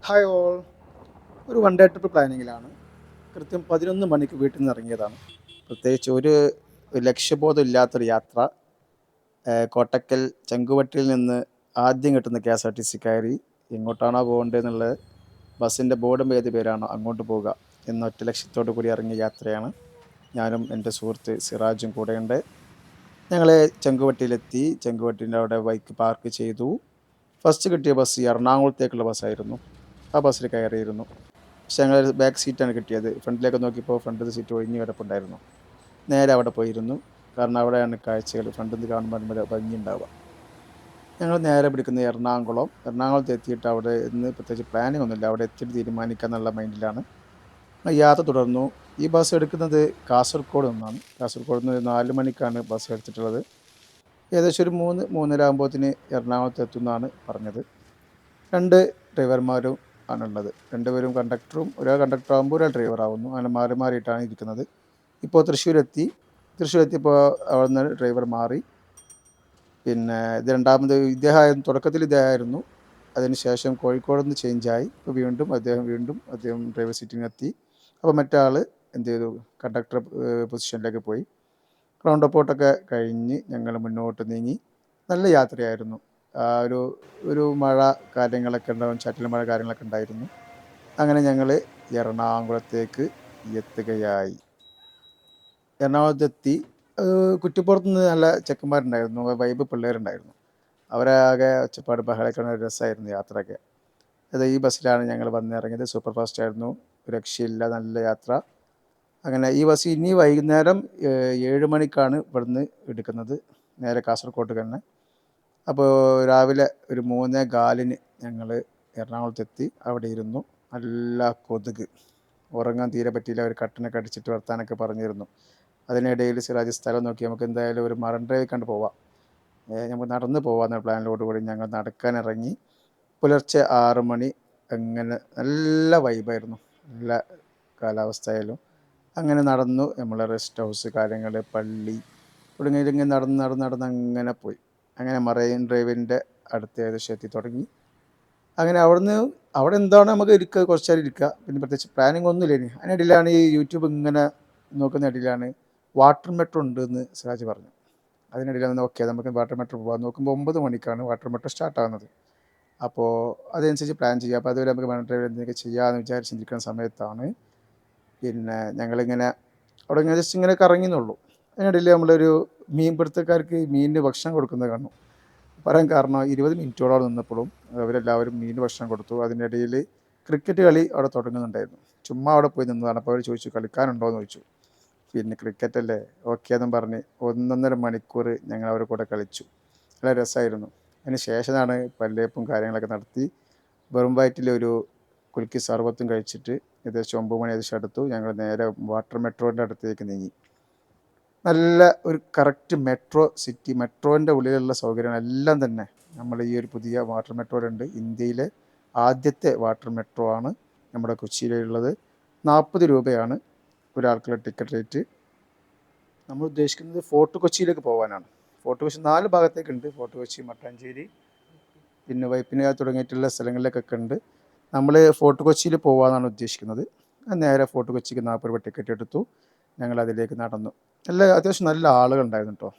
Hi all. ഒരു one day trip പ്ലാനിങ്ങിലാണ്. കൃത്യം 11 മണിക്ക് വീട്ടിൽ നിന്ന് ഇറങ്ങിയതാണ്. പ്രത്യേകിച്ച് ഒരു ലക്ഷ്യബോധം ഇല്ലാത്തൊരു യാത്ര. കോട്ടക്കൽ ചങ്കുവട്ടിയിൽ നിന്ന് ആദ്യം കിട്ടുന്ന K S R T C കയറി എങ്ങോട്ടാണോ പോകേണ്ടതെന്നുള്ളത് ബസ്സിൻ്റെ ബോർഡും ഏത് പേരാണോ അങ്ങോട്ട് പോവുക എന്ന ഒറ്റ ലക്ഷ്യത്തോടു കൂടി ഇറങ്ങിയ യാത്രയാണ്. ഞാനും എൻ്റെ സുഹൃത്ത് സിറാജും കൂടെയുണ്ട്. ഞങ്ങൾ ചങ്കുവട്ടിയിലെത്തി. ചങ്കുവട്ടീൻ്റെ അവിടെ ബൈക്ക് പാർക്ക് ചെയ്തു. ഫസ്റ്റ് കിട്ടിയ ബസ് എറണാകുളത്തേക്കുള്ള ബസ്സായിരുന്നു. ആ ബസ്സിൽ കയറിയിരുന്നു. പക്ഷേ ഞങ്ങൾ ബാക്ക് സീറ്റാണ് കിട്ടിയത്. ഫ്രണ്ടിലേക്ക് നോക്കിയപ്പോൾ ഫ്രണ്ടിലത്തെ സീറ്റ് ഒഴിഞ്ഞ് കിടപ്പുണ്ടായിരുന്നു. നേരെ അവിടെ പോയിരുന്നു. കാരണം അവിടെയാണ് കാഴ്ചകൾ ഫ്രണ്ടിൽ നിന്ന് കാണുമ്പോൾ നല്ല ഭംഗിയുണ്ടാവുക. ഞങ്ങൾ നേരെ പിടിക്കുന്നത് എറണാകുളത്ത് എത്തിയിട്ട് അവിടെ ഇന്ന് പ്രത്യേകിച്ച് പ്ലാനിങ് ഒന്നുമില്ല, അവിടെ എത്തിയിട്ട് തീരുമാനിക്കുക എന്നുള്ള മൈൻഡിലാണ് യാത്ര തുടർന്നു. ഈ ബസ് എടുക്കുന്നത് കാസർഗോഡ് നിന്നാണ്. കാസർഗോഡ് നിന്ന് 4 മണിക്കാണ് ബസ് എടുത്തിട്ടുള്ളത്. ഏകദേശം ഒരു 3-3:30 ആകുമ്പോഴത്തേന് എറണാകുളത്ത് എത്തുമെന്നാണ് പറഞ്ഞത്. 2 ഡ്രൈവർമാരും ആണുള്ളത്. 2 പേരും കണ്ടക്ടറും. ഒരാൾ കണ്ടക്ടർ ആകുമ്പോൾ ഒരാൾ ഡ്രൈവർ ആവുന്നു. അങ്ങനെ മാറി മാറിയിട്ടാണ് ഇരിക്കുന്നത്. ഇപ്പോൾ തൃശ്ശൂരെത്തിയപ്പോൾ അവിടെ നിന്ന് ഡ്രൈവർ മാറി. പിന്നെ ഇത് രണ്ടാമത് തുടക്കത്തിൽ ഇദ്ദേഹമായിരുന്നു. അതിനുശേഷം കോഴിക്കോട് നിന്ന് ചേഞ്ചായി. ഇപ്പോൾ അദ്ദേഹം ഡ്രൈവർ സീറ്റിനെത്തി. അപ്പോൾ മറ്റാൾ എന്ത് ചെയ്തു, കണ്ടക്ടർ പൊസിഷനിലേക്ക് പോയി. റൗണ്ട് അപ്പൗട്ടൊക്കെ കഴിഞ്ഞ് ഞങ്ങൾ മുന്നോട്ട് നീങ്ങി. നല്ല യാത്രയായിരുന്നു. ഒരു മഴ കാര്യങ്ങളൊക്കെ ഉണ്ടാവും, ചാറ്റൽ മഴ കാര്യങ്ങളൊക്കെ ഉണ്ടായിരുന്നു. അങ്ങനെ ഞങ്ങൾ എറണാകുളത്തേക്ക് എത്തുകയായി. എറണാകുളത്തെത്തി. കുറ്റിപ്പുറത്ത് നിന്ന് നല്ല ചെക്കന്മാരുണ്ടായിരുന്നു, വൈബ് പിള്ളേരുണ്ടായിരുന്നു. അവരെ ആകെ ഒച്ചപ്പാട് ബഹളമൊക്കെ ഒരു രസമായിരുന്നു യാത്രയൊക്കെ. ഈ ബസ്സിലാണ് ഞങ്ങൾ വന്നിറങ്ങിയത്. സൂപ്പർ ഫാസ്റ്റ് ആയിരുന്നു, രക്ഷയില്ല, നല്ല യാത്ര. അങ്ങനെ ഈ ബസ് ഇനി വൈകുന്നേരം 7 മണിക്കാണ് ഇവിടുന്ന് എടുക്കുന്നത്, നേരെ കാസർഗോഡ് തന്നെ. അപ്പോൾ രാവിലെ ഒരു 3:15 ഞങ്ങൾ എറണാകുളത്തെത്തി. അവിടെ ഇരുന്നു. നല്ല കൊതുക്, ഉറങ്ങാൻ തീരെ പറ്റിയില്ല. ഒരു കട്ടനൊക്കെ അടിച്ചിട്ട് വർത്താനൊക്കെ പറഞ്ഞിരുന്നു. അതിനിടയിൽ സിറാജ് സ്ഥലം നോക്കി നമുക്ക് എന്തായാലും ഒരു മറൈൻ ഡ്രൈവ് കണ്ട് പോവാം, നമുക്ക് നടന്ന് പോകാമെന്ന പ്ലാനിലോടുകൂടി ഞങ്ങൾ നടക്കാനിറങ്ങി. പുലർച്ചെ 6 മണി. അങ്ങനെ നല്ല വൈബായിരുന്നു, നല്ല കാലാവസ്ഥയായാലും. അങ്ങനെ നടന്നു. നമ്മൾ റെസ്റ്റ് ഹൗസ് കാര്യങ്ങൾ, പള്ളി തുടങ്ങിയിങ്ങനെ നടന്ന് അങ്ങനെ പോയി. അങ്ങനെ മറൈൻ ഡ്രൈവിൻ്റെ അടുത്ത് ഏകദേശം എത്തി തുടങ്ങി. അങ്ങനെ അവിടെ എന്താണ് നമുക്ക് ഇരിക്കുക, കുറച്ച് നേരം ഇരിക്കുക. പിന്നെ പ്രത്യേകിച്ച് പ്ലാനിങ് ഒന്നുമില്ല. ഇനി അതിനിടയിലാണ് ഈ യൂട്യൂബ് ഇങ്ങനെ നോക്കുന്ന ഇടയിലാണ് വാട്ടർ മെട്രോ ഉണ്ട് എന്ന് സിറാജ് പറഞ്ഞു. അതിനിടയിലാണ് ഓക്കെ നമുക്ക് വാട്ടർ മെട്രോ പോകാൻ. നോക്കുമ്പോൾ 9 മണിക്കാണ് വാട്ടർ മെട്രോ സ്റ്റാർട്ടാകുന്നത്. അപ്പോൾ അതനുസരിച്ച് പ്ലാൻ ചെയ്യുക. അപ്പോൾ അതുവരെ നമുക്ക് മറൈൻ ഡ്രൈവ് എന്തെങ്കിലും ചെയ്യാമെന്ന് വിചാരിച്ചിരിക്കുന്ന സമയത്താണ് പിന്നെ ഞങ്ങളിങ്ങനെ അവിടെ ഇങ്ങനെ ജസ്റ്റ് ഇങ്ങനെ കറങ്ങിയെന്നുള്ളൂ. അതിനിടയിൽ നമ്മളൊരു മീൻപിടുത്തക്കാർക്ക് മീനിന് ഭക്ഷണം കൊടുക്കുന്നത് കാണും. പറയാൻ കാരണം 20 മിനിറ്റോളം നിന്നപ്പോഴും അവരെല്ലാവരും മീനിന് ഭക്ഷണം കൊടുത്തു. അതിനിടയിൽ ക്രിക്കറ്റ് കളി അവിടെ തുടങ്ങുന്നുണ്ടായിരുന്നു. ചുമ്മാ അവിടെ പോയി നിന്നതാണ്. അപ്പോൾ അവർ ചോദിച്ചു കളിക്കാനുണ്ടോ എന്ന് ചോദിച്ചു. പിന്നെ ക്രിക്കറ്റല്ലേ, ഓക്കെ എന്നും പറഞ്ഞ് 1.5 മണിക്കൂർ ഞങ്ങൾ അവരുടെ കൂടെ കളിച്ചു. നല്ല രസമായിരുന്നു. അതിന് ശേഷമാണ് പല്ലേപ്പും കാര്യങ്ങളൊക്കെ നടത്തി വെറും വയറ്റിലൊരു കുലുക്കി സർബത്തും കഴിച്ചിട്ട് ഏകദേശം 9 മണി ഏകദേശം അടുത്തു. ഞങ്ങൾ നേരെ വാട്ടർ മെട്രോൻ്റെ അടുത്തേക്ക് നീങ്ങി. നല്ല ഒരു കറക്റ്റ് മെട്രോൻ്റെ ഉള്ളിലുള്ള സൗകര്യങ്ങളെല്ലാം തന്നെ നമ്മൾ ഈ ഒരു പുതിയ വാട്ടർ മെട്രോയിലുണ്ട്. ഇന്ത്യയിലെ ആദ്യത്തെ വാട്ടർ മെട്രോ ആണ് നമ്മുടെ കൊച്ചിയിലുള്ളത്. 40 രൂപയാണ് ഒരാൾക്കുള്ള ടിക്കറ്റ് റേറ്റ്. നമ്മൾ ഉദ്ദേശിക്കുന്നത് ഫോർട്ട് കൊച്ചിയിലേക്ക് പോകാനാണ്. ഫോർട്ട് കൊച്ചി 4 ഭാഗത്തേക്കുണ്ട്. ഫോർട്ട് കൊച്ചി, മട്ടാഞ്ചേരി, പിന്നെ വൈപ്പിനാട് തുടങ്ങിയിട്ടുള്ള സ്ഥലങ്ങളിലേക്കൊക്കെ ഉണ്ട്. നമ്മൾ ഫോർട്ട് കൊച്ചിയിൽ പോകാമെന്നാണ് ഉദ്ദേശിക്കുന്നത്. നേരെ ഫോർട്ട് കൊച്ചിക്ക് 40 രൂപ ടിക്കറ്റ് എടുത്തു. ഞങ്ങൾ അതിലേക്ക് നടന്നു. അത്യാവശ്യം നല്ല ആളുകളുണ്ടായിരുന്നു കേട്ടോ.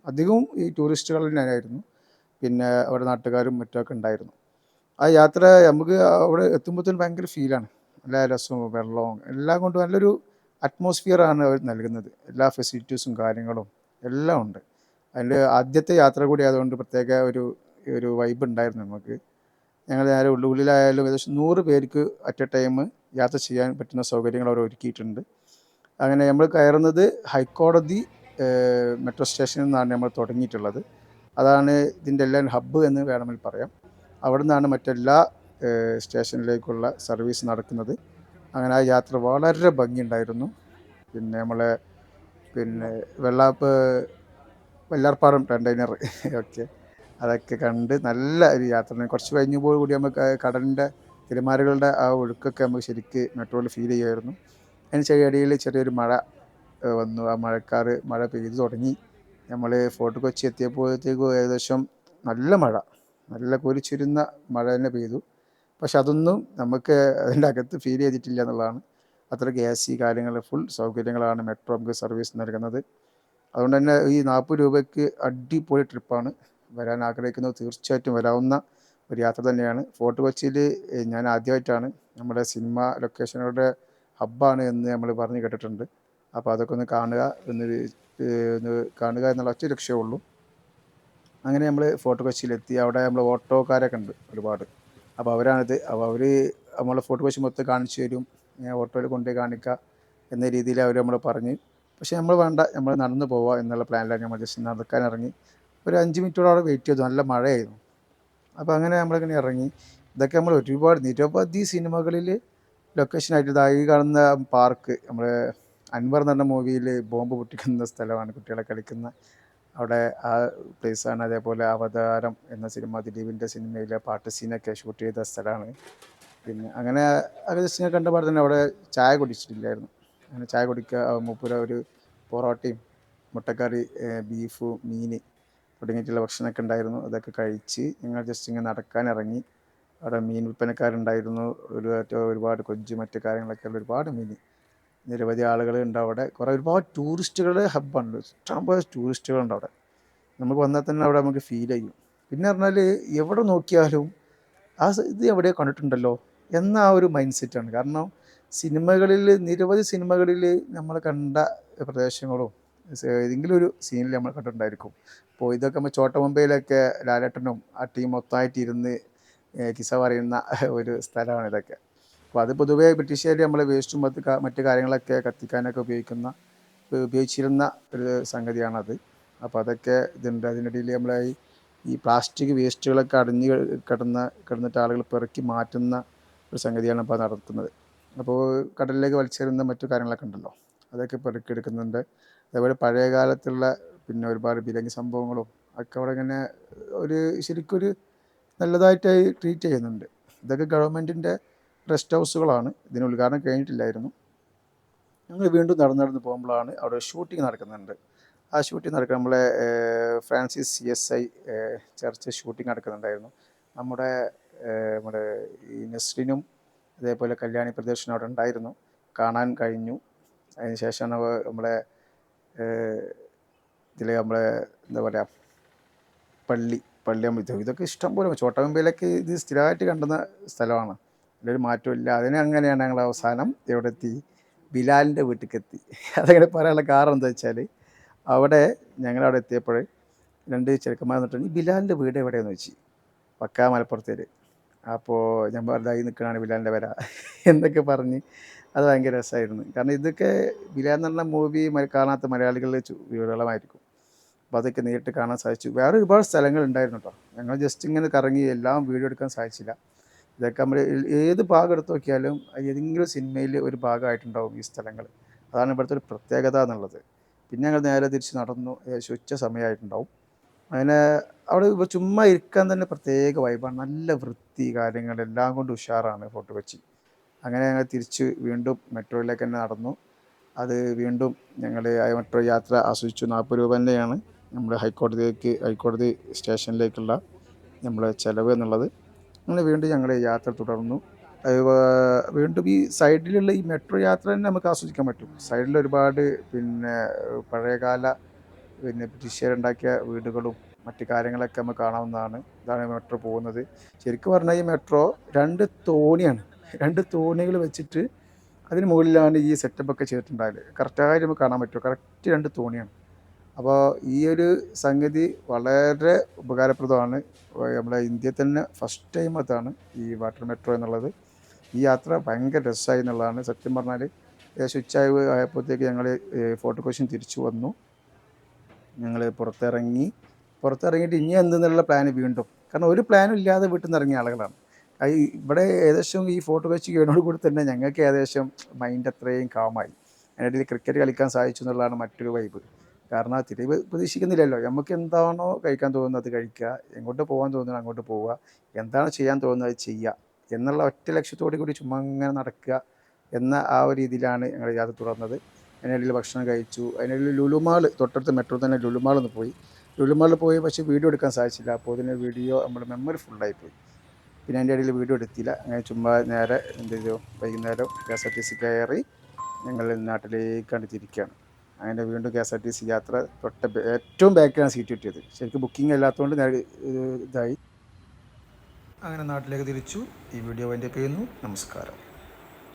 അധികവും ഈ ടൂറിസ്റ്റുകൾ തന്നെയായിരുന്നു. പിന്നെ അവിടെ നാട്ടുകാരും മറ്റൊക്കെ ഉണ്ടായിരുന്നു. ആ യാത്ര നമുക്ക് അവിടെ എത്തുമ്പോഴത്തേനും ഭയങ്കര ഫീലാണ്. നല്ല രസവും വെള്ളവും എല്ലാം കൊണ്ട് നല്ലൊരു അറ്റ്മോസ്ഫിയറാണ് അവർ നൽകുന്നത്. എല്ലാ ഫെസിലിറ്റീസും കാര്യങ്ങളും എല്ലാം ഉണ്ട്. അതിൻ്റെ ആദ്യത്തെ യാത്ര കൂടി ആയതുകൊണ്ട് പ്രത്യേക ഒരു വൈബ് ഉണ്ടായിരുന്നു നമുക്ക്. ഞങ്ങൾ നേരെ ഉള്ളിലായാലും ഏകദേശം 100 പേർക്ക് അറ്റ് എ ടൈം യാത്ര ചെയ്യാൻ പറ്റുന്ന സൗകര്യങ്ങൾ അവർ ഒരുക്കിയിട്ടുണ്ട്. അങ്ങനെ നമ്മൾ കയറുന്നത് ഹൈക്കോടതി മെട്രോ സ്റ്റേഷനിൽ നിന്നാണ് നമ്മൾ തുടങ്ങിയിട്ടുള്ളത്. അതാണ് ഇതിൻ്റെ എല്ലാം ഹബ്ബ് എന്ന് വേണമെങ്കിൽ പറയാം. അവിടെ നിന്നാണ് മറ്റെല്ലാ സ്റ്റേഷനിലേക്കുള്ള സർവീസ് നടക്കുന്നത്. അങ്ങനെ ആ യാത്ര വളരെ ഭംഗിയുണ്ടായിരുന്നു. പിന്നെ നമ്മളെ വെള്ളാർപ്പാടം കണ്ടെയ്നർ ഓക്കെ, അതൊക്കെ കണ്ട് നല്ല ഒരു യാത്ര. കുറച്ച് കഴിഞ്ഞപ്പോൾ കൂടി നമുക്ക് കടലിൻ്റെ തിരമാലകളുടെ ആ ഒഴുക്കൊക്കെ നമുക്ക് ശരിക്ക് മെട്രോയിൽ ഫീൽ ചെയ്യുമായിരുന്നു. അതിന് ഇടയിൽ ചെറിയൊരു മഴ വന്നു. ആ മഴ പെയ്തു തുടങ്ങി. നമ്മൾ ഫോർട്ട് കൊച്ചി എത്തിയപ്പോഴത്തേക്കും ഏകദേശം നല്ല മഴ, നല്ല കോരിച്ചൊരിയുന്ന മഴ തന്നെ പെയ്തു. പക്ഷെ അതൊന്നും നമുക്ക് അതിൻ്റെ അകത്ത് ഫീൽ ചെയ്തിട്ടില്ല എന്നുള്ളതാണ്. അത്രയ്ക്ക് AC കാര്യങ്ങൾ ഫുൾ സൗകര്യങ്ങളാണ് മെട്രോ നമുക്ക് സർവീസ് നൽകുന്നത്. അതുകൊണ്ട് തന്നെ ഈ 40 രൂപയ്ക്ക് അടിപൊളി ട്രിപ്പാണ്. വരാൻ ആഗ്രഹിക്കുന്നത് തീർച്ചയായിട്ടും വരാവുന്ന ഒരു യാത്ര തന്നെയാണ്. ഫോർട്ട് കൊച്ചിയിൽ ഞാൻ ആദ്യമായിട്ടാണ്. നമ്മുടെ സിനിമ ലൊക്കേഷനുകളുടെ ഹബ്ബാണ് എന്ന് നമ്മൾ പറഞ്ഞ് കേട്ടിട്ടുണ്ട്. അപ്പോൾ അതൊക്കെ ഒന്ന് കാണുക, ഒന്ന് കാണുക എന്നുള്ള ഒറ്റ ലക്ഷ്യമേ ഉള്ളൂ. അങ്ങനെ നമ്മൾ ഫോർട്ട് കൊച്ചിയിലെത്തി. അവിടെ നമ്മൾ ഓട്ടോക്കാരൊക്കെ ഉണ്ട് ഒരുപാട്. അപ്പോൾ അവരാണിത്. അപ്പോൾ അവർ നമ്മളെ ഫോർട്ട് കൊച്ചി മൊത്തം കാണിച്ചു തരും. ഓട്ടോയിൽ കൊണ്ടുപോയി കാണിക്കുക എന്ന രീതിയിൽ അവർ നമ്മൾ പറഞ്ഞ്. പക്ഷേ നമ്മൾ വേണ്ട, നമ്മൾ നടന്ന് പോവുക എന്നുള്ള പ്ലാനിലാണ് നമ്മൾ ജസ്റ്റ് നടക്കാൻ ഇറങ്ങി. ഒരു 5 മിനിറ്റോളം അവിടെ വെയിറ്റ് ചെയ്തു. നല്ല മഴയായിരുന്നു. അപ്പോൾ അങ്ങനെ നമ്മളിങ്ങനെ ഇറങ്ങി. ഇതൊക്കെ നമ്മൾ ഒരുപാട് നിരവധി സിനിമകളിൽ ലൊക്കേഷനായിട്ട് ഇതാ ഈ കാണുന്ന പാർക്ക്, നമ്മൾ അൻവർ എന്ന് പറഞ്ഞ മൂവിയിൽ ബോംബ് പൊട്ടിക്കുന്ന സ്ഥലമാണ്, കുട്ടികളെ കളിക്കുന്ന അവിടെ ആ പ്ലേസാണ്. അതേപോലെ അവതാരം എന്ന സിനിമ, ദിലീപിൻ്റെ സിനിമയിലെ പാട്ട് സീനൊക്കെ ഷൂട്ട് ചെയ്ത സ്ഥലമാണ്. പിന്നെ അങ്ങനെ അത് ജസ്റ്റ് ഞാൻ കണ്ട പാടെ തന്നെ അവിടെ ചായ കുടിച്ചിട്ടില്ലായിരുന്നു. അങ്ങനെ ചായ കുടിക്കുക, മൂപ്പര ഒരു പൊറോട്ടയും മുട്ടക്കറി, ബീഫ്, മീൻ തുടങ്ങിയിട്ടുള്ള ഭക്ഷണമൊക്കെ ഉണ്ടായിരുന്നു. അതൊക്കെ കഴിച്ച് ഞങ്ങൾ ജസ്റ്റ് ഇങ്ങനെ നടക്കാനിറങ്ങി. അവിടെ മീൻ വിൽപ്പനക്കാരുണ്ടായിരുന്നു. ഒരുപാട് കൊഞ്ച് മറ്റു കാര്യങ്ങളൊക്കെ ഉള്ള ഒരുപാട് മീൻ, നിരവധി ആളുകളുണ്ട് അവിടെ. ഒരുപാട് ടൂറിസ്റ്റുകളുടെ ഹബ്ബാണ്. ഇഷ്ടംപോലെ ടൂറിസ്റ്റുകളുണ്ട് അവിടെ. നമുക്ക് വന്നാൽ തന്നെ അവിടെ നമുക്ക് ഫീൽ ചെയ്യും. പിന്നെ പറഞ്ഞാൽ എവിടെ നോക്കിയാലും ഇത് എവിടെയോ കണ്ടിട്ടുണ്ടല്ലോ എന്ന ആ ഒരു മൈൻഡ് സെറ്റാണ്. കാരണം നിരവധി സിനിമകളിൽ നമ്മൾ കണ്ട പ്രദേശങ്ങളും ഏതെങ്കിലും ഒരു സീനിൽ നമ്മൾ കണ്ടിട്ടുണ്ടായിരിക്കും. അപ്പോൾ ഇതൊക്കെ നമ്മൾ ചോട്ട മുംബൈയിലൊക്കെ ലാലേട്ടനും ആ ടീം മൊത്തമായിട്ട് ഇരുന്ന് കിസ്സ പറയുന്ന ഒരു സ്ഥലമാണ് ഇതൊക്കെ. അപ്പോൾ അത് പൊതുവേ ബ്രിട്ടീഷുകാർ നമ്മളെ വേസ്റ്റും മറ്റു കാര്യങ്ങളൊക്കെ കത്തിക്കാനൊക്കെ ഉപയോഗിച്ചിരുന്ന ഒരു സംഗതിയാണത്. അപ്പോൾ അതൊക്കെ ഇതുണ്ട്. അതിനിടയിൽ നമ്മളെ ഈ പ്ലാസ്റ്റിക് വേസ്റ്റുകളൊക്കെ കിടന്നിട്ട് ആളുകൾ പെറുക്കി മാറ്റുന്ന ഒരു സംഗതിയാണ് ഇപ്പോൾ നടത്തുന്നത്. അപ്പോൾ കടലിലേക്ക് വലിച്ചെറിയുന്ന മറ്റു കാര്യങ്ങളൊക്കെ ഉണ്ടല്ലോ, അതൊക്കെ പെറുക്കിയെടുക്കുന്നുണ്ട്. അതേപോലെ പഴയ കാലത്തുള്ള പിന്നെ ഒരുപാട് ബിരങ്ങി സംഭവങ്ങളും ഒക്കെ അവിടെ ഇങ്ങനെ ശരിക്കൊരു നല്ലതായിട്ട് ട്രീറ്റ് ചെയ്യുന്നുണ്ട്. ഇതൊക്കെ ഗവൺമെൻറ്റിൻ്റെ റെസ്റ്റ് ഹൗസുകളാണ്. ഇതിന് ഉദ്ഘാടനം കഴിഞ്ഞിട്ടില്ലായിരുന്നു. ഞങ്ങൾ വീണ്ടും നടന്ന് പോകുമ്പോഴാണ് അവിടെ ഷൂട്ടിംഗ് നടക്കുന്നുണ്ട്. ആ ഷൂട്ടിംഗ് നടക്കുക നമ്മളെ ഫ്രാൻസിസ് CSI ചർച്ച് ഷൂട്ടിംഗ് നടക്കുന്നുണ്ടായിരുന്നു. നമ്മുടെ ഈ നസ്രിനും അതേപോലെ കല്യാണി പ്രദർശനം അവിടെ ഉണ്ടായിരുന്നു, കാണാൻ കഴിഞ്ഞു. അതിന് ശേഷമാണ് നമ്മളെ ഇതിൽ നമ്മളെ എന്താ പറയുക പള്ളി ഇതൊക്കെ ഇഷ്ടംപോലെ ചോട്ട മുംബൈയിലൊക്കെ ഇത് സ്ഥിരമായിട്ട് കണ്ടുന്ന സ്ഥലമാണ്. അതിലൊരു മാറ്റമില്ല. അങ്ങനെയാണ് ഞങ്ങൾ അവസാനം എവിടെ എത്തി? ബിലാലിൻ്റെ വീട്ടിലേക്ക് എത്തി. അതങ്ങനെ പറയാനുള്ള കാരണം എന്താ വെച്ചാൽ അവിടെ ഞങ്ങളവിടെ എത്തിയപ്പോൾ 2 ചെറുക്കന്മാർ എന്നിട്ട് ഈ ബിലാലിൻ്റെ വീട് എവിടെയെന്ന് വെച്ച്, പക്കാ മലപ്പുറത്തേര്. അപ്പോൾ ഞാൻ പറഞ്ഞാൽ നിൽക്കണതാണ് ബിലാലിൻ്റെ വര എന്നൊക്കെ പറഞ്ഞ് അത് ഭയങ്കര രസമായിരുന്നു. കാരണം ഇതൊക്കെ ബിലാൽ എന്ന് പറഞ്ഞ മൂവി കാണാത്ത മലയാളികളിൽ വിരളമായിരിക്കും. അപ്പോൾ അതൊക്കെ നേരിട്ട് കാണാൻ സാധിച്ചു. വേറെ ഒരുപാട് സ്ഥലങ്ങളുണ്ടായിരുന്നു കേട്ടോ. ഞങ്ങൾ ജസ്റ്റ് ഇങ്ങനെ കറങ്ങി, എല്ലാം വീഡിയോ എടുക്കാൻ സാധിച്ചില്ല. ഇതൊക്കെ നമ്മൾ ഏത് ഭാഗം എടുത്ത് നോക്കിയാലും ഏതെങ്കിലും സിനിമയിൽ ഒരു ഭാഗമായിട്ടുണ്ടാവും ഈ സ്ഥലങ്ങൾ. അതാണ് ഇവിടുത്തെ ഒരു പ്രത്യേകത എന്നുള്ളത്. പിന്നെ ഞങ്ങൾ നേരെ തിരിച്ച് നടന്നു. ഉച്ച സമയമായിട്ടുണ്ടാവും. അങ്ങനെ അവിടെ ചുമ്മാ ഇരിക്കാൻ തന്നെ പ്രത്യേക വൈബാണ്. നല്ല വൃത്തി കാര്യങ്ങളെല്ലാം കൊണ്ട് ഉഷാറാണ് ഫോർട്ട് കൊച്ചി. അങ്ങനെ ഞങ്ങൾ തിരിച്ച് വീണ്ടും മെട്രോയിലേക്ക് തന്നെ നടന്നു. അത് വീണ്ടും ഞങ്ങൾ മെട്രോ യാത്ര ആസ്വദിച്ചു. 40 രൂപ തന്നെയാണ് നമ്മുടെ ഹൈക്കോടതി സ്റ്റേഷനിലേക്കുള്ള നമ്മുടെ ചിലവ് എന്നുള്ളത്. അങ്ങനെ വീണ്ടും ഞങ്ങൾ യാത്ര തുടർന്നു. വീണ്ടും ഈ സൈഡിലുള്ള ഈ മെട്രോ യാത്ര തന്നെ നമുക്ക് ആസ്വദിക്കാൻ പറ്റും. സൈഡിൽ ഒരുപാട് പിന്നെ പഴയകാല ബ്രിട്ടീഷുകാരുണ്ടാക്കിയ വീടുകളും മറ്റു കാര്യങ്ങളൊക്കെ നമുക്ക് കാണാവുന്നതാണ്. ഇതാണ് മെട്രോ പോകുന്നത്. ശരിക്കും പറഞ്ഞാൽ ഈ മെട്രോ 2 തോണിയാണ്. 2 തോണികൾ വെച്ചിട്ട് അതിന് മുകളിലാണ് ഈ സെറ്റപ്പൊക്കെ ചെയ്തിട്ടുണ്ടായത്. കറക്റ്റായിട്ട് നമുക്ക് കാണാൻ പറ്റും. കറക്റ്റ് 2 തോണിയാണ്. അപ്പോൾ ഈ ഒരു സംഗതി വളരെ ഉപകാരപ്രദമാണ്. നമ്മുടെ ഇന്ത്യയിൽ തന്നെ ഫസ്റ്റ് ടൈം അതാണ് ഈ വാട്ടർ മെട്രോ എന്നുള്ളത്. ഈ യാത്ര ഭയങ്കര രസമായി എന്നുള്ളതാണ്. സത്യം പറഞ്ഞാൽ ഉച്ചയായി ആയപ്പോഴത്തേക്ക് ഞങ്ങൾ ഫോർട്ട് കൊച്ചിയിൽ തിരിച്ചു വന്നു. ഞങ്ങൾ പുറത്തിറങ്ങിയിട്ട് ഇനി എന്തെന്നുള്ള പ്ലാൻ വീണ്ടും, കാരണം ഒരു പ്ലാനും ഇല്ലാതെ വീട്ടിൽ നിന്ന് ഇറങ്ങിയ ആളുകളാണ്. ഇവിടെ ഏകദേശം ഈ ഫോർട്ട് കൊച്ചി കഴിഞ്ഞോട് കൂടി തന്നെ ഞങ്ങൾക്ക് ഏകദേശം മൈൻഡ് അത്രയും കാമായി. അതിനിടയിൽ ക്രിക്കറ്റ് കളിക്കാൻ സാധിച്ചു എന്നുള്ളതാണ് മറ്റൊരു വൈബ്. കാരണം തിരി പ്രതീക്ഷിക്കുന്നില്ലല്ലോ. നമുക്ക് എന്താണോ കഴിക്കാൻ തോന്നുന്നത് അത് കഴിക്കുക, എങ്ങോട്ട് പോകാൻ തോന്നുന്നത് അങ്ങോട്ട് പോവുക, എന്താണ് ചെയ്യാൻ തോന്നുന്നത് അത് ചെയ്യുക എന്നുള്ള ഒറ്റ ലക്ഷ്യത്തോടു കൂടി ചുമ്മാ അങ്ങനെ നടക്കുക എന്ന ആ ഒരു രീതിയിലാണ് ഞങ്ങൾ യാത്ര തുടർന്നത്. അതിനിടയിൽ ഭക്ഷണം കഴിച്ചു. അതിനിടയിൽ ലുലുമാൾ, തൊട്ടടുത്ത് മെട്രോ തന്നെ ലുലുമാളിൽ പോയി. പക്ഷേ വീഡിയോ എടുക്കാൻ സാധിച്ചില്ല. അപ്പോൾ അതിന് വീഡിയോ നമ്മുടെ മെമ്മറി ഫുള്ളായിപ്പോയി. പിന്നെ അതിൻ്റെ ഇടയിൽ വീഡിയോ എടുത്തില്ല. അങ്ങനെ ചുമ്മാ നേരെ എന്ത് ചെയ്തു, വൈകുന്നേരം KSRTC കയറി ഞങ്ങൾ നാട്ടിലേക്കാണ്ട് തിരിക്കുകയാണ്. അങ്ങനെ വീണ്ടും KSRTC യാത്ര ഏറ്റവും ബാക്കിലാണ് സീറ്റ് കിട്ടിയത്. ശരിക്കും ബുക്കിംഗ് അല്ലാത്തതുകൊണ്ട് ഇതായി. അങ്ങനെ നാട്ടിലേക്ക് തിരിച്ചു. ഈ വീഡിയോ വൈൻഡപ്പ് ചെയ്യുന്നു. നമസ്കാരം.